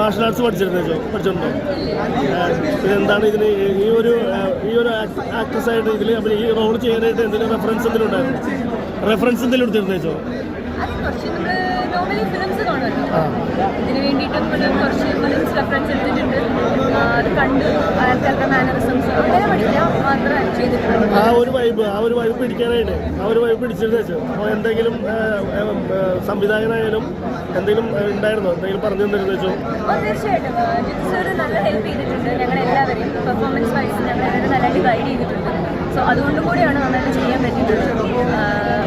Martial arts പഠിച്ചിട്ടുണ്ടോ? പിന്നെ എന്താണ് ഇതിന് ഈ ഒരു ആക്ട്രസ് ഇതിൽ ഈ റോൾ ചെയ്യാനായിട്ട് എന്തെങ്കിലും റെഫറൻസ് എന്തെങ്കിലും എടുത്തിരുന്നേച്ചോ? നോർമലി ഫിലിംസ് കാണുമല്ലോ, ഇതിന് വേണ്ടിയിട്ടും കുറച്ച് ഫിലിംസ് റെഫറൻസ് എടുത്തിട്ടുണ്ട്. അത് കണ്ട് ആൾക്കാരുടെ മാനറിസംസ് അങ്ങനെ പഠിക്കാൻ മാത്രമേ ചെയ്തിട്ടുള്ളൂ. ആ ഒരു വൈബ് പിടിക്കാനായിട്ട് പിടിച്ചിരുന്നേച്ചോ? അപ്പോൾ എന്തെങ്കിലും സംവിധായകനായാലും എന്തെങ്കിലും ഉണ്ടായിരുന്നോ? എന്തെങ്കിലും പറഞ്ഞു തന്നിരുന്നേച്ചോ? തീർച്ചയായിട്ടും ജിത്സ് ഒരു നല്ല ഹെൽപ്പ് ചെയ്തിട്ടുണ്ട്. ഞങ്ങളെല്ലാവരെയും പെർഫോമൻസ് വൈസ് ഞങ്ങളെ നല്ലതായിട്ട് ഗൈഡ് ചെയ്തിട്ടുണ്ട്. സോ അതുകൊണ്ടും കൂടിയാണ് നന്നായിട്ട് ചെയ്യാൻ പറ്റിയിട്ടുള്ളത്.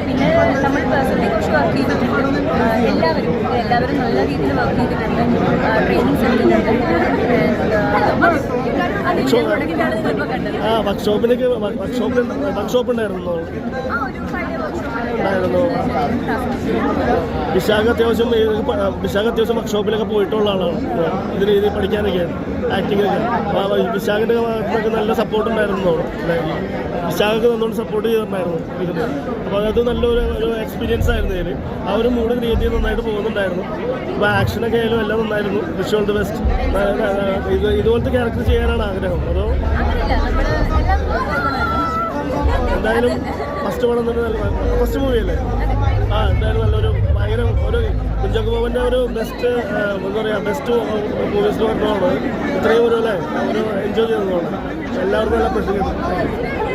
പിന്നെ നമ്മൾ പേഴ്സണലി കുറച്ച് വർക്ക് ചെയ്തിട്ടുണ്ട്. എല്ലാവരും നല്ല രീതിയിൽ വർക്ക് ചെയ്തിട്ടുണ്ട്, ട്രെയിനിങ്സ് എടുത്തിട്ടുണ്ട്. വർക്ക്ഷോപ്പ് ഉണ്ടായിരുന്നു. വിശാഖ അത്യാവശ്യം വർക്ക്ഷോപ്പിലൊക്കെ പോയിട്ടുള്ള ആളാണ് ഇത് പഠിക്കാനൊക്കെ, ആക്ടിങ്ങൊക്കെ. വിശാഖിൻ്റെ ഭാഗത്തൊക്കെ നല്ല സപ്പോർട്ട് ഉണ്ടായിരുന്നു. വിശാഖൊക്കെ നല്ലോണം സപ്പോർട്ട് ചെയ്തിട്ടുണ്ടായിരുന്നു ഇതിന്. അപ്പോൾ അത് നല്ലൊരു എക്സ്പീരിയൻസ് ആയിരുന്നു. ഇതിൽ ആ ഒരു മൂഡ് ക്രിയേറ്റ് ചെയ്ത് നന്നായിട്ട് പോകുന്നുണ്ടായിരുന്നു. അപ്പോൾ ആക്ഷനൊക്കെ ആയാലും എല്ലാം നന്നായിരുന്നു. Wish all the best. ഇതുപോലത്തെ ക്യാരക്ടർ ചെയ്യാനാണ് ആഗ്രഹം. അതോ എന്തായാലും ഫസ്റ്റ് മൂവിയല്ലേ? എന്തായാലും നല്ലൊരു ഭയങ്കര ഒരു കുഞ്ചാക്കോ ബോബൻ്റെ ഒരു ബെസ്റ്റ് മൂവീസ് പറഞ്ഞതാണ്. ഇത്രയും ഒരു എൻജോയ് ചെയ്തതാണ്. എല്ലാവർക്കും നല്ല പെട്ടിട്ടുണ്ട്.